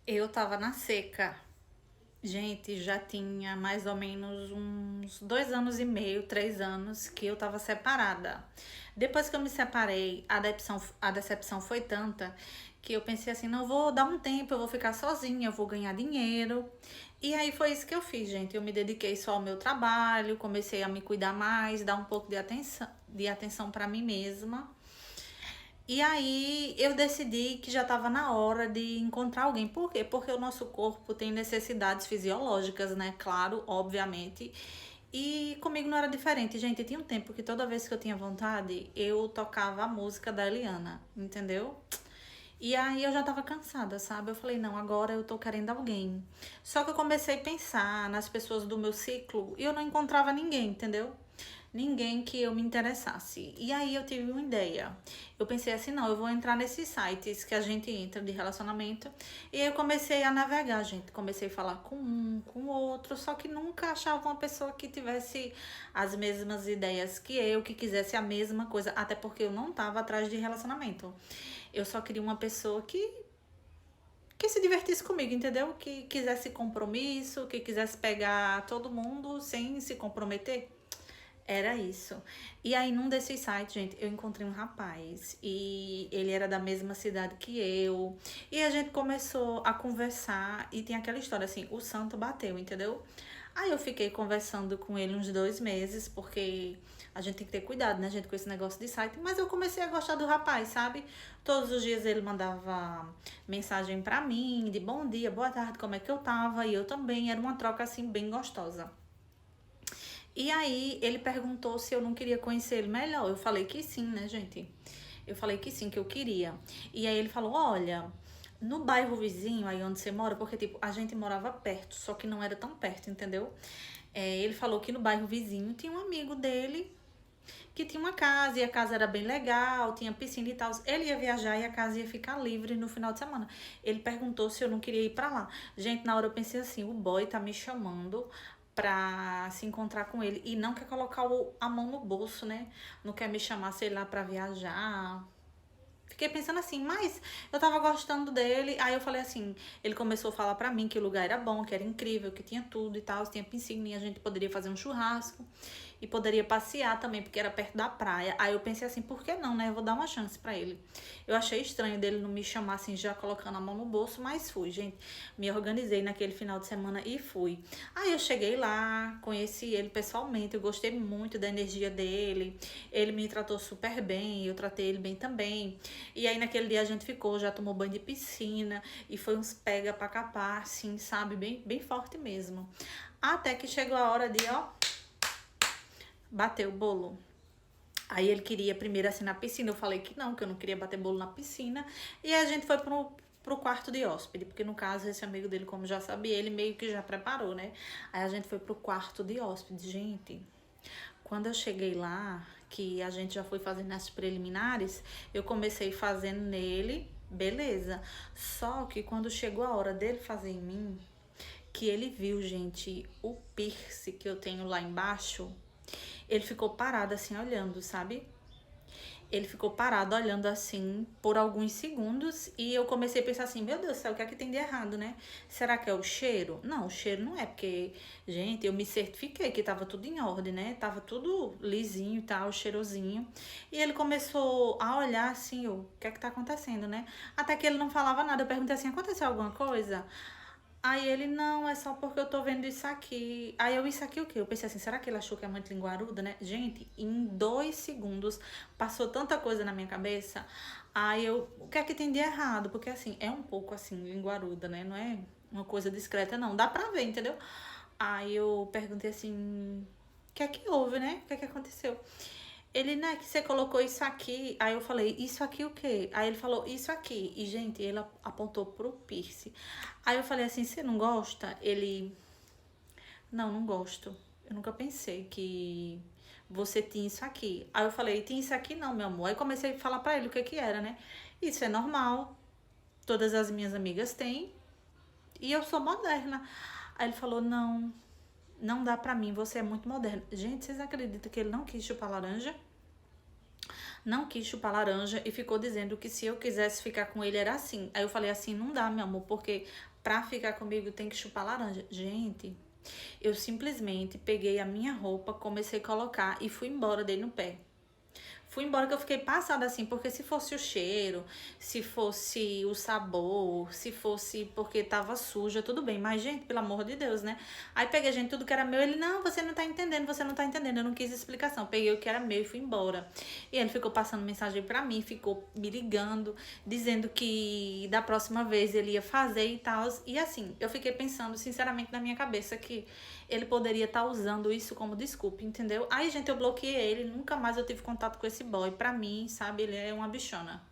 Eu tava na seca. Gente, já tinha mais ou menos uns 2 anos e meio, 3 anos que eu tava separada. Depois que eu me separei, a decepção foi tanta que eu pensei assim, não, eu vou dar um tempo, eu vou ficar sozinha, eu vou ganhar dinheiro. E aí foi isso que eu fiz, gente. Eu me dediquei só ao meu trabalho, comecei a me cuidar mais, dar um pouco de atenção para mim mesma. E aí eu decidi que já estava na hora de encontrar alguém. Por quê? Porque o nosso corpo tem necessidades fisiológicas, né? Claro, obviamente. E comigo não era diferente, gente. Tinha um tempo que toda vez que eu tinha vontade, eu tocava a música da Eliana, entendeu? E aí eu já tava cansada, sabe? Eu falei, não, agora eu tô querendo alguém. Só que eu comecei a pensar nas pessoas do meu ciclo e eu não encontrava ninguém, entendeu? Ninguém que eu me interessasse. E aí eu tive uma ideia. Eu pensei assim, não, eu vou entrar nesses sites que a gente entra de relacionamento. E aí eu comecei a navegar, gente. Comecei a falar com um, com o outro, só que nunca achava uma pessoa que tivesse as mesmas ideias que eu, que quisesse a mesma coisa, até porque eu não tava atrás de relacionamento. Eu só queria uma pessoa que se divertisse comigo, entendeu? Que quisesse compromisso, que quisesse pegar todo mundo sem se comprometer. Era isso. E aí, num desses sites, gente, eu encontrei um rapaz e ele era da mesma cidade que eu. E a gente começou a conversar e tem aquela história assim, o santo bateu, entendeu? Aí eu fiquei conversando com ele uns 2 meses, porque a gente tem que ter cuidado, né, gente, com esse negócio de site. Mas eu comecei a gostar do rapaz, sabe? Todos os dias ele mandava mensagem pra mim, de bom dia, boa tarde, como é que eu tava? E eu também. Era uma troca assim, bem gostosa. E aí ele perguntou se eu não queria conhecer ele melhor. Eu falei que sim, né, gente? Eu falei que sim, que eu queria. E aí ele falou: olha, no bairro vizinho, aí onde você mora, porque tipo, a gente morava perto, só que não era tão perto, entendeu? Ele falou que no bairro vizinho tinha um amigo dele que tinha uma casa e a casa era bem legal, tinha piscina e tal. Ele ia viajar e a casa ia ficar livre no final de semana. Ele perguntou se eu não queria ir pra lá. Gente, na hora eu pensei assim, o boy tá me chamando pra se encontrar com ele e não quer colocar a mão no bolso, né? Não quer me chamar, sei lá, pra viajar. Fiquei pensando assim, mas eu tava gostando dele. Aí eu falei assim, ele começou a falar pra mim que o lugar era bom, que era incrível, que tinha tudo e tal, tinha piscina, e a gente poderia fazer um churrasco e poderia passear também, porque era perto da praia. Aí eu pensei assim, por que não, né? Eu vou dar uma chance pra ele. Eu achei estranho dele não me chamar assim, já colocando a mão no bolso, mas fui, gente. Me organizei naquele final de semana e fui. Aí eu cheguei lá, conheci ele pessoalmente, eu gostei muito da energia dele. Ele me tratou super bem, eu tratei ele bem também. E aí naquele dia a gente ficou, já tomou banho de piscina e foi uns pega pra capar, assim, sabe? Bem, bem forte mesmo. Até que chegou a hora de, ó, bater o bolo. Aí ele queria primeiro assim na piscina. Eu falei que eu não queria bater bolo na piscina. E a gente foi pro quarto de hóspede, porque no caso esse amigo dele, como já sabia, ele meio que já preparou, né? Aí a gente foi pro quarto de hóspede, gente. Quando eu cheguei lá, que a gente já foi fazendo as preliminares, eu comecei fazendo nele, beleza. Só que quando chegou a hora dele fazer em mim, que ele viu, gente, o piercing que eu tenho lá embaixo, ele ficou parado assim olhando, sabe? Ele ficou parado olhando assim por alguns segundos e eu comecei a pensar assim, meu Deus do céu, o que é que tem de errado, né? Será que é o cheiro? Não, o cheiro não é, porque, gente, eu me certifiquei que tava tudo em ordem, né? Tava tudo lisinho e tal, cheirosinho. E ele começou a olhar assim, o que é que tá acontecendo, né? Até que ele não falava nada. Eu perguntei assim, aconteceu alguma coisa? Aí ele, não, é só porque eu tô vendo isso aqui. Aí eu, isso aqui o quê? Eu pensei assim, será que ele achou que é muito linguaruda, né? Gente, em 2 segundos passou tanta coisa na minha cabeça. Aí eu, o que é que tem de errado? Porque assim, é um pouco assim, linguaruda, né? Não é uma coisa discreta, não. Dá pra ver, entendeu? Aí eu perguntei assim, o que é que houve, né? O que é que aconteceu? Ele, né, que você colocou isso aqui. Aí eu falei, isso aqui o quê? Aí ele falou, isso aqui. E, gente, ele apontou pro piercing. Aí eu falei assim, você não gosta? Ele, não, não gosto. Eu nunca pensei que você tinha isso aqui. Aí eu falei, tem isso aqui não, meu amor. Aí comecei a falar pra ele o que que era, né? Isso é normal. Todas as minhas amigas têm. E eu sou moderna. Aí ele falou, não, não dá pra mim, você é muito moderna. Gente, vocês acreditam que ele não quis chupar laranja? Não quis chupar laranja e ficou dizendo que se eu quisesse ficar com ele era assim. Aí eu falei assim, não dá, meu amor, porque pra ficar comigo tem que chupar laranja. Gente, eu simplesmente peguei a minha roupa, comecei a colocar e fui embora, dei no pé. Fui embora que eu fiquei passada assim, porque se fosse o cheiro, se fosse o sabor, se fosse porque tava suja, tudo bem. Mas, gente, pelo amor de Deus, né? Aí peguei, gente, tudo que era meu. Ele, não, você não tá entendendo, você não tá entendendo. Eu não quis explicação. Peguei o que era meu e fui embora. E ele ficou passando mensagem pra mim, ficou me ligando, dizendo que da próxima vez ele ia fazer e tal. E assim, eu fiquei pensando, sinceramente, na minha cabeça que ele poderia estar usando isso como desculpa, entendeu? Aí, gente, eu bloqueei ele, nunca mais eu tive contato com esse boy. Pra mim, sabe, ele é uma bichona.